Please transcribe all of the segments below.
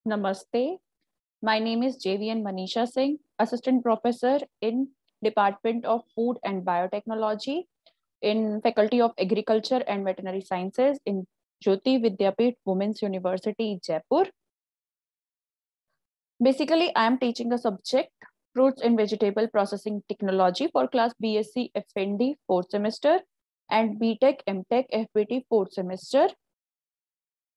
Namaste. My name is JVN Manisha Singh, Assistant Professor in Department of Food and Biotechnology in Faculty of Agriculture and Veterinary Sciences in Jyoti Vidyapith Women's University, Jaipur. Basically, I am teaching the subject Fruits and Vegetable Processing Technology for class BSc FND 4th semester and BTech MTech FPT 4th semester.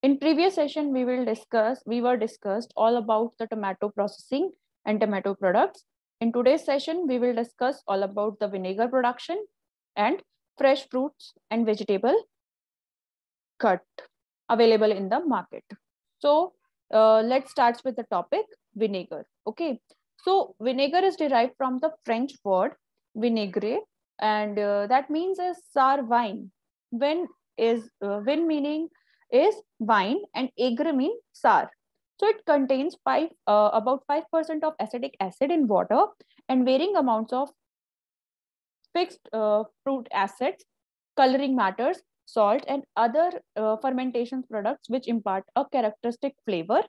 In previous session, we were discussed all about the tomato processing and tomato products. In today's session, we will discuss all about the vinegar production and fresh fruits and vegetable cut available in the market. So let's start with the topic vinegar. Okay, so vinegar is derived from the French word vinaigré, and that means a sour wine. When meaning is wine and aigre mean sour. So it contains about 5% of acetic acid in water and varying amounts of fixed fruit acids, coloring matters, salt, and other fermentation products which impart a characteristic flavor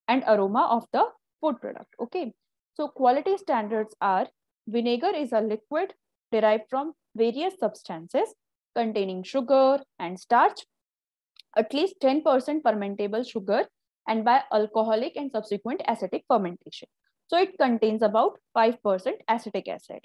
and aroma of the food product. Okay, so quality standards are vinegar is a liquid derived from various substances containing sugar and starch, at least 10% fermentable sugar, and by alcoholic and subsequent acetic fermentation. So it contains about 5% acetic acid.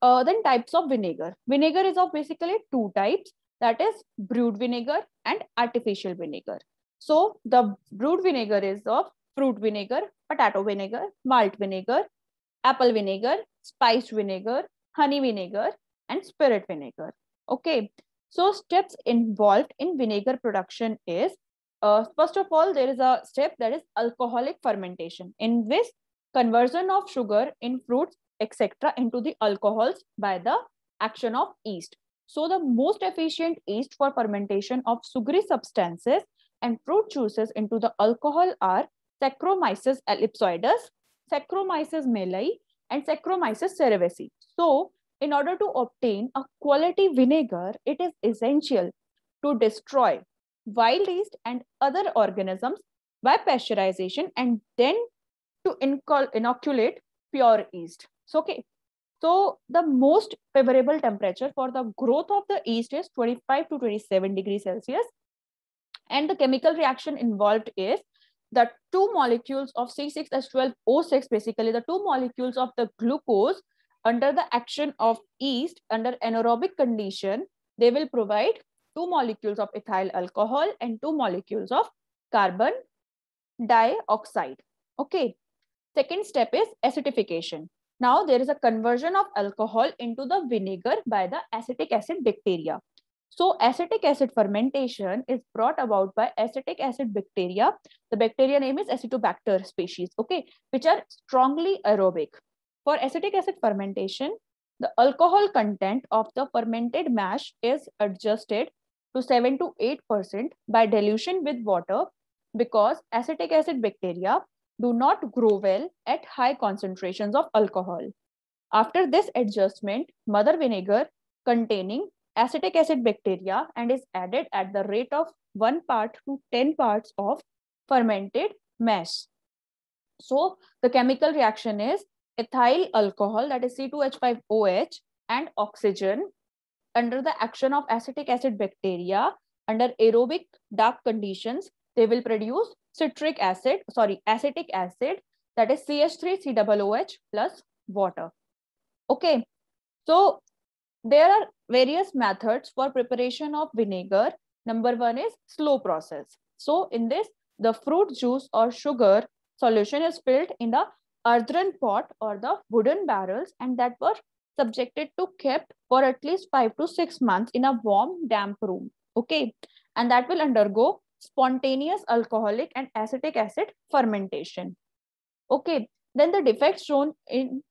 Then types of vinegar. Vinegar is of basically two types, that is brewed vinegar and artificial vinegar. So the brewed vinegar is of fruit vinegar, potato vinegar, malt vinegar, apple vinegar, spiced vinegar, honey vinegar, and spirit vinegar. Okay, so steps involved in vinegar production is, first of all, there is a step that is alcoholic fermentation, in which conversion of sugar in fruits etc. into the alcohols by the action of yeast. So the most efficient yeast for fermentation of sugary substances and fruit juices into the alcohol are Saccharomyces ellipsoides, Saccharomyces maelai, and Saccharomyces cerevisiae. So in order to obtain a quality vinegar, it is essential to destroy wild yeast and other organisms by pasteurization and then to inoculate pure yeast. So, okay. So the most favorable temperature for the growth of the yeast is 25 to 27 degrees Celsius. And the chemical reaction involved is the two molecules of C6H12O6, basically the two molecules of the glucose under the action of yeast under anaerobic condition, they will provide two molecules of ethyl alcohol and two molecules of carbon dioxide. Okay. Second step is acidification. Now there is a conversion of alcohol into the vinegar by the acetic acid bacteria. So acetic acid fermentation is brought about by acetic acid bacteria. The bacteria name is Acetobacter species, okay, which are strongly aerobic. For acetic acid fermentation, the alcohol content of the fermented mash is adjusted to 7 to 8% by dilution with water because acetic acid bacteria do not grow well at high concentrations of alcohol. After this adjustment, mother vinegar containing acetic acid bacteria and is added at the rate of 1 part to 10 parts of fermented mash. So the chemical reaction is ethyl alcohol, that is C2H5OH, and oxygen under the action of acetic acid bacteria under aerobic dark conditions, they will produce acetic acid, that is CH3COOH plus water. Okay, so there are various methods for preparation of vinegar. Number one is slow process. So in this, the fruit juice or sugar solution is filled in the earthen pot or the wooden barrels, and that were subjected to kept for at least 5 to 6 months in a warm, damp room. Okay, and that will undergo spontaneous alcoholic and acetic acid fermentation. Okay, then the defects shown in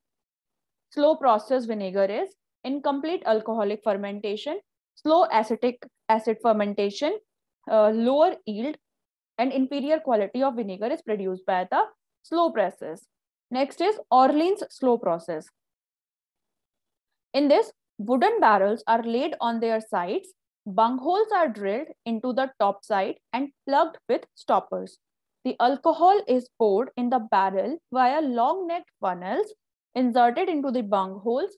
slow process vinegar is incomplete alcoholic fermentation, slow acetic acid fermentation, lower yield, and inferior quality of vinegar is produced by the slow process. Next is Orleans slow process. In this, wooden barrels are laid on their sides, bung holes are drilled into the top side and plugged with stoppers. The alcohol is poured in the barrel via long-necked funnels inserted into the bung holes.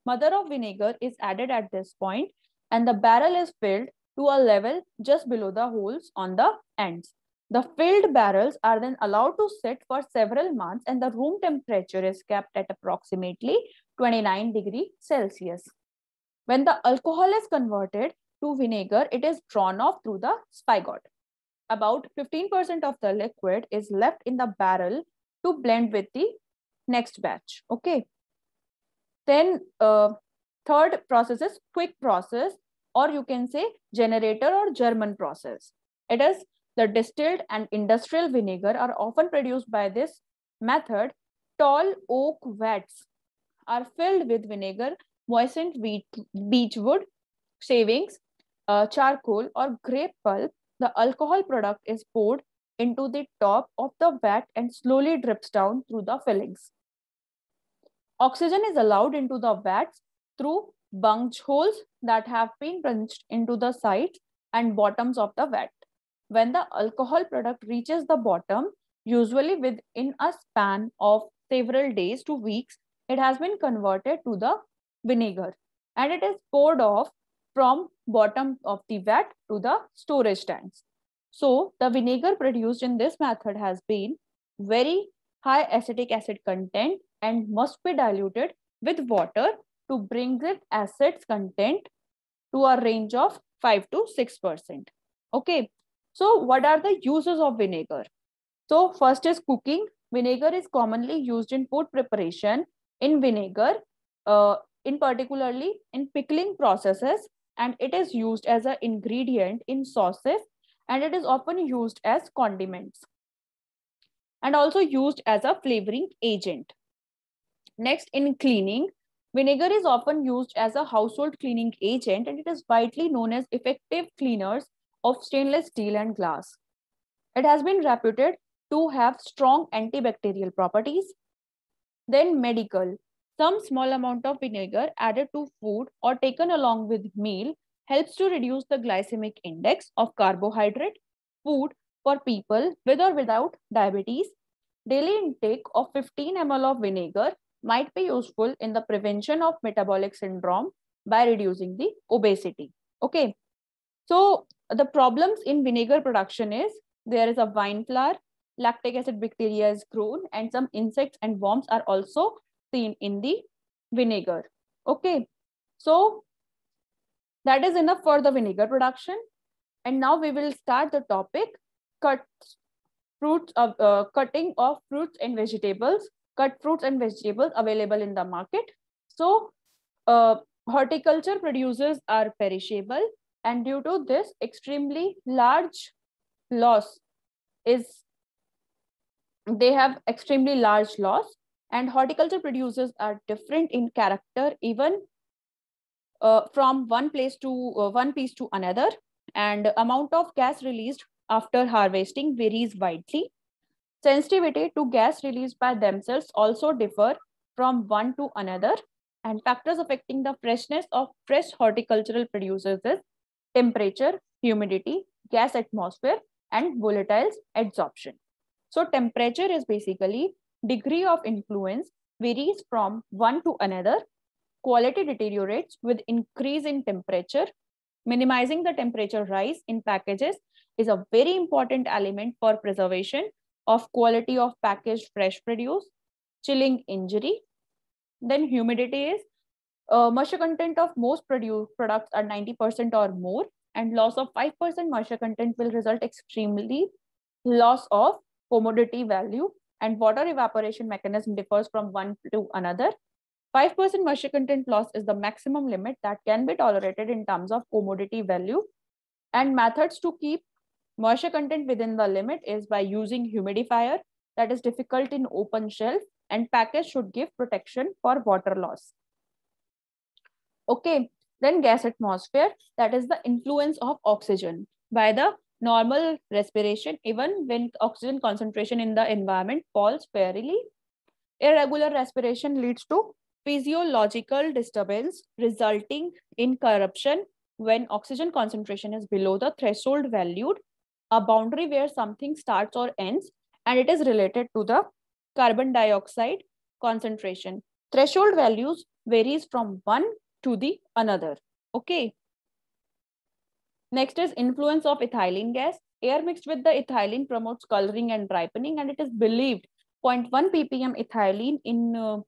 Mother of vinegar is added at this point, and the barrel is filled to a level just below the holes on the ends. The filled barrels are then allowed to sit for several months, and the room temperature is kept at approximately 29 degrees Celsius. When the alcohol is converted to vinegar, it is drawn off through the spigot. About 15% of the liquid is left in the barrel to blend with the next batch. Okay. Then third process is quick process, or you can say generator or German process. It is the distilled and industrial vinegar are often produced by this method. Tall oak vats are filled with vinegar, moistened beechwood shavings, charcoal, or grape pulp. The alcohol product is poured into the top of the vat and slowly drips down through the fillings. Oxygen is allowed into the vats through bunch holes that have been punched into the sides and bottoms of the vat. When the alcohol product reaches the bottom, usually within a span of several days to weeks, it has been converted to the vinegar and it is poured off from bottom of the vat to the storage tanks. So the vinegar produced in this method has been very high acetic acid content and must be diluted with water to bring its acids content to a range of 5 to 6%. Okay, so what are the uses of vinegar? So first is cooking. Vinegar is commonly used in food preparation in vinegar, in particularly in pickling processes, and it is used as an ingredient in sauces, and it is often used as condiments and also used as a flavoring agent. Next, in cleaning, vinegar is often used as a household cleaning agent, and it is widely known as effective cleaners of stainless steel and glass. It has been reputed to have strong antibacterial properties. Then medical. Some small amount of vinegar added to food or taken along with meal helps to reduce the glycemic index of carbohydrate food for people with or without diabetes. Daily intake of 15 ml of vinegar might be useful in the prevention of metabolic syndrome by reducing the obesity. Okay. So the problems in vinegar production is there is a vine flower, lactic acid bacteria is grown, and some insects and worms are also seen in the vinegar. Okay, so that is enough for the vinegar production. And now we will start the topic cutting of fruits and vegetables, cut fruits and vegetables available in the market. So horticulture producers are perishable, and due to this extremely large loss they have extremely large loss, and horticulture producers are different in character even from one piece to another, and amount of gas released after harvesting varies widely. Sensitivity to gas released by themselves also differ from one to another, and factors affecting the freshness of fresh horticultural producers is temperature, humidity, gas atmosphere, and volatile adsorption. So temperature is basically degree of influence varies from one to another. Quality deteriorates with increase in temperature. Minimizing the temperature rise in packages is a very important element for preservation of quality of packaged fresh produce. Chilling injury. Then humidity is moisture content of most products are 90% or more, and loss of 5% moisture content will result extremely loss of commodity value, and water evaporation mechanism differs from one to another. 5% moisture content loss is the maximum limit that can be tolerated in terms of commodity value, and methods to keep moisture content within the limit is by using humidifier that is difficult in open shelf, and package should give protection for water loss. Okay, then gas atmosphere, that is the influence of oxygen by the normal respiration even when oxygen concentration in the environment falls fairly. Irregular respiration leads to physiological disturbance resulting in corruption when oxygen concentration is below the threshold valued. a boundary where something starts or ends, and it is related to the carbon dioxide concentration. Threshold values varies from one to the another. Okay. Next is influence of ethylene gas. Air mixed with the ethylene promotes coloring and ripening, and it is believed 0.1 ppm ethylene in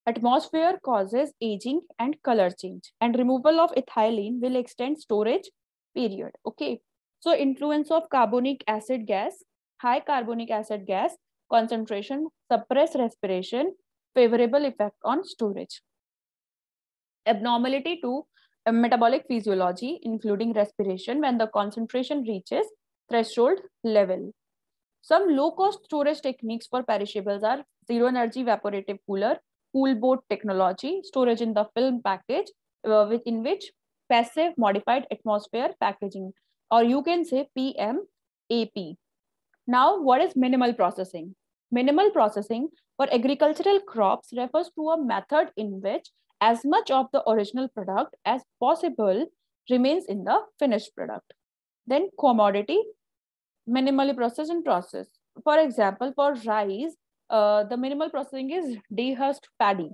atmosphere causes aging and color change, and removal of ethylene will extend storage period. Okay. So influence of carbonic acid gas. High carbonic acid gas concentration suppress respiration, favorable effect on storage. Abnormality to metabolic physiology, including respiration, when the concentration reaches threshold level. Some low-cost storage techniques for perishables are zero-energy evaporative cooler, cool boat technology, storage in the film package, in which passive modified atmosphere packaging, or you can say PMAP. Now, what is minimal processing? Minimal processing for agricultural crops refers to a method in which as much of the original product as possible remains in the finished product. Then commodity, minimally processed and process. For example, for rice, the minimal processing is dehusked paddy,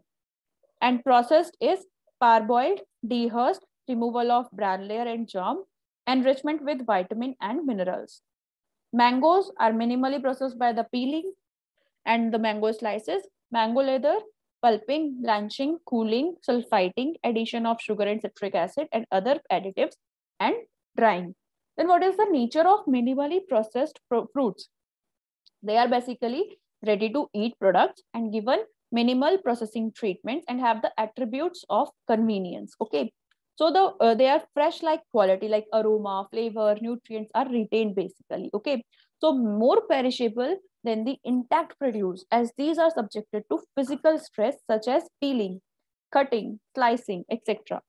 and processed is parboiled, dehusked, removal of bran layer and germ, enrichment with vitamin and minerals. Mangoes are minimally processed by the peeling and the mango slices, mango leather, pulping, blanching, cooling, sulfiting, addition of sugar and citric acid and other additives, and drying. Then what is the nature of minimally processed fruits? They are basically ready to eat products and given minimal processing treatments and have the attributes of convenience. Okay. So they are fresh like quality, like aroma, flavor, nutrients are retained basically. Okay. So more perishable than the intact produce, as these are subjected to physical stress such as peeling, cutting, slicing, etc.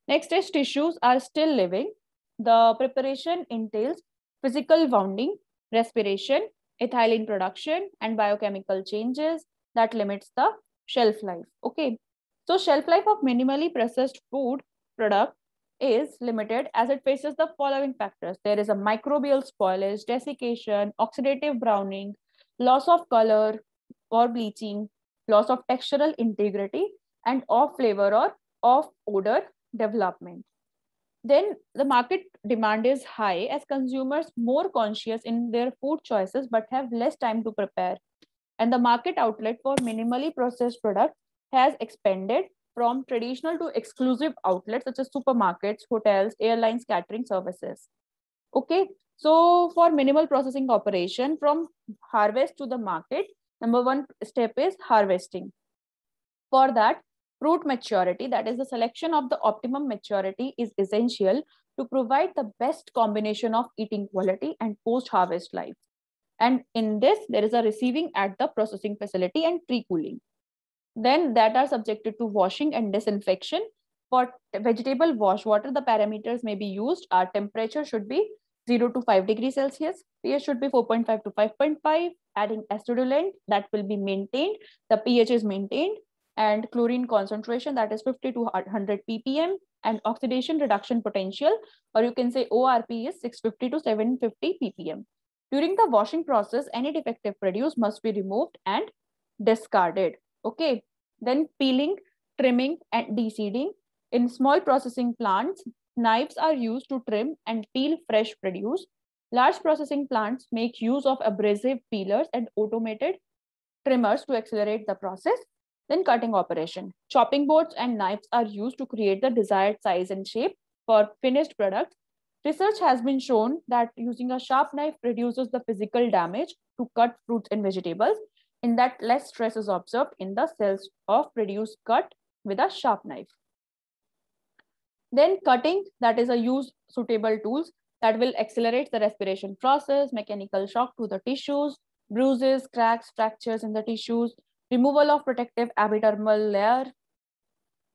Next is tissues are still living. The preparation entails physical wounding, respiration, ethylene production, and biochemical changes that limits the shelf life. Okay. So shelf life of minimally processed food product is limited as it faces the following factors. There is a microbial spoilage, desiccation, oxidative browning, loss of color or bleaching, loss of textural integrity, and off flavor or off odor development. Then the market demand is high as consumers more conscious in their food choices but have less time to prepare. And the market outlet for minimally processed products has expanded from traditional to exclusive outlets such as supermarkets, hotels, airlines, catering services. Okay, so for minimal processing operation from harvest to the market, number one step is harvesting. For that, fruit maturity, that is the selection of the optimum maturity, is essential to provide the best combination of eating quality and post-harvest life. And in this, there is a receiving at the processing facility and pre-cooling. Then that are subjected to washing and disinfection. For vegetable wash water, the parameters may be used. Our temperature should be 0 to 5 degrees Celsius. pH should be 4.5 to 5.5. Adding acetylene, that will be maintained. The pH is maintained. And chlorine concentration, that is 50 to 100 ppm. And oxidation reduction potential, or you can say ORP, is 650 to 750 ppm. During the washing process, any defective produce must be removed and discarded. Okay. Then peeling, trimming, and deseeding. In small processing plants, knives are used to trim and peel fresh produce. Large processing plants make use of abrasive peelers and automated trimmers to accelerate the process. Then cutting operation. Chopping boards and knives are used to create the desired size and shape for finished products. Research has been shown that using a sharp knife reduces the physical damage to cut fruits and vegetables, in that less stress is observed in the cells of produce cut with a sharp knife. Then cutting, that is a use suitable tools that will accelerate the respiration process, mechanical shock to the tissues, bruises, cracks, fractures in the tissues, removal of protective epidermal layer,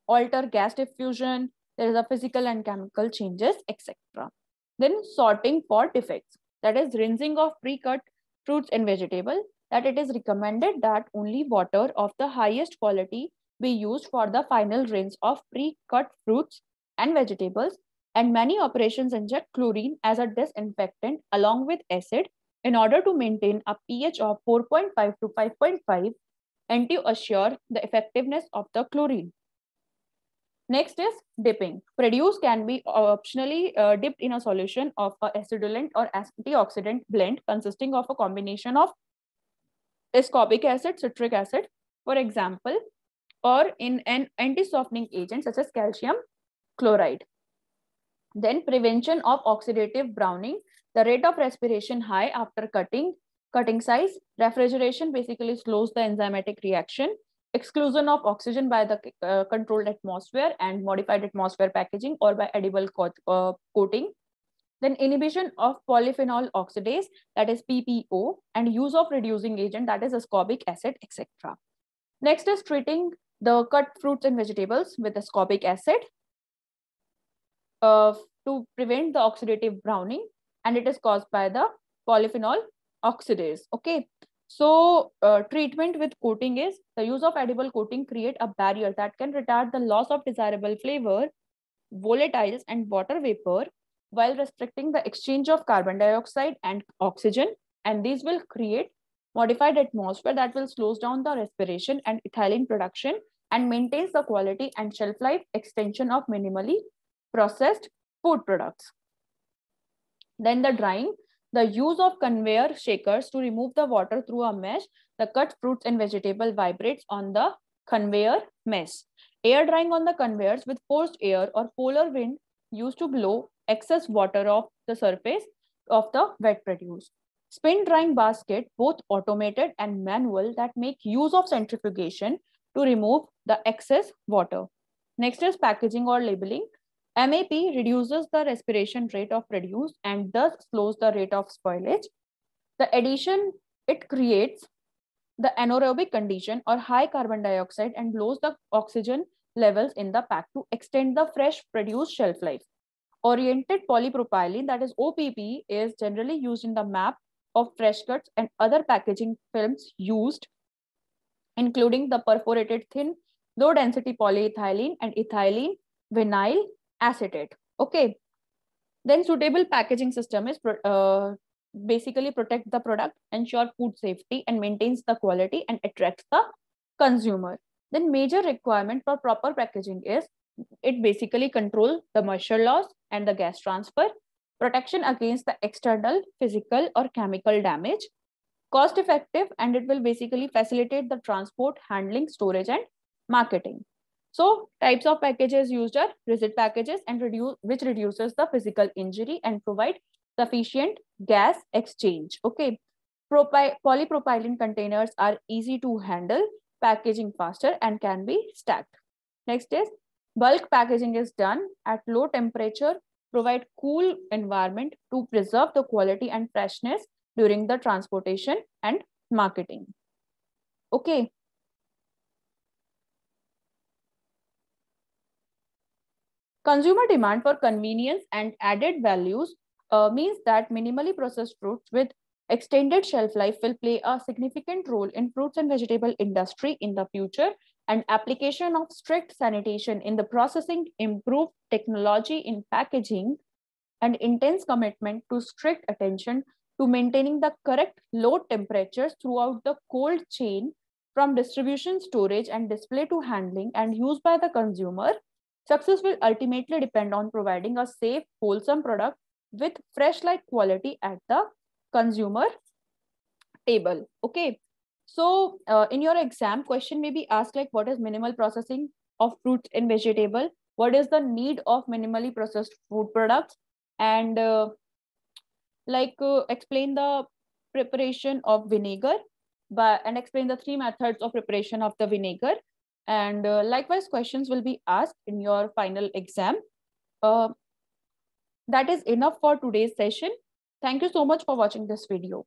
alter gas diffusion, there is a physical and chemical changes, etc. Then sorting for defects, that is rinsing of pre-cut fruits and vegetables, that it is recommended that only water of the highest quality be used for the final rinse of pre-cut fruits and vegetables, and many operations inject chlorine as a disinfectant along with acid in order to maintain a pH of 4.5 to 5.5 and to assure the effectiveness of the chlorine. Next is dipping. Produce can be optionally dipped in a solution of a acidulant or antioxidant blend consisting of a combination of ascorbic acid, citric acid, for example, or in an anti-softening agent such as calcium chloride. Then prevention of oxidative browning, the rate of respiration high after cutting size. Refrigeration basically slows the enzymatic reaction. Exclusion of oxygen by the controlled atmosphere and modified atmosphere packaging or by edible coating. Then inhibition of polyphenol oxidase, that is PPO, and use of reducing agent, that is ascorbic acid, etc. Next is treating the cut fruits and vegetables with ascorbic acid to prevent the oxidative browning, and it is caused by the polyphenol oxidase. Okay, so treatment with coating is the use of edible coating create a barrier that can retard the loss of desirable flavor, volatiles, and water vapor while restricting the exchange of carbon dioxide and oxygen, and these will create modified atmosphere that will slows down the respiration and ethylene production and maintains the quality and shelf life extension of minimally processed food products. Then the drying, the use of conveyor shakers to remove the water through a mesh. The cut fruits and vegetable vibrates on the conveyor mesh. Air drying on the conveyors with forced air or polar wind used to blow excess water off the surface of the wet produce. Spin drying basket, both automated and manual, that make use of centrifugation to remove the excess water. Next is packaging or labeling. MAP reduces the respiration rate of produce and thus slows the rate of spoilage. The addition, it creates the anaerobic condition or high carbon dioxide and lowers the oxygen levels in the pack to extend the fresh produce shelf life. Oriented polypropylene, that is OPP, is generally used in the MAP of fresh cuts and other packaging films used, including the perforated thin low density polyethylene and ethylene vinyl acetate. Okay. Then suitable packaging system is basically protect the product, ensure food safety, and maintains the quality and attracts the consumer. Then major requirement for proper packaging is it basically control the moisture loss and the gas transfer, protection against the external physical or chemical damage, cost effective, and it will basically facilitate the transport, handling, storage, and marketing. So types of packages used are rigid packages and which reduces the physical injury and provide sufficient gas exchange. Okay, polypropylene containers are easy to handle, packaging faster, and can be stacked. Next is bulk packaging is done at low temperature, provide cool environment to preserve the quality and freshness during the transportation and marketing. Okay. Consumer demand for convenience and added values means that minimally processed fruits with extended shelf life will play a significant role in fruits and vegetable industry in the future, and application of strict sanitation in the processing, improved technology in packaging, and intense commitment to strict attention to maintaining the correct low temperatures throughout the cold chain from distribution, storage, and display to handling and use by the consumer. Success will ultimately depend on providing a safe, wholesome product with fresh-like quality at the consumer table. Okay. So in your exam, question may be asked like, what is minimal processing of fruit and vegetable? What is the need of minimally processed food products? And explain the preparation of vinegar and explain the 3 methods of preparation of the vinegar. And likewise, questions will be asked in your final exam. That is enough for today's session. Thank you so much for watching this video.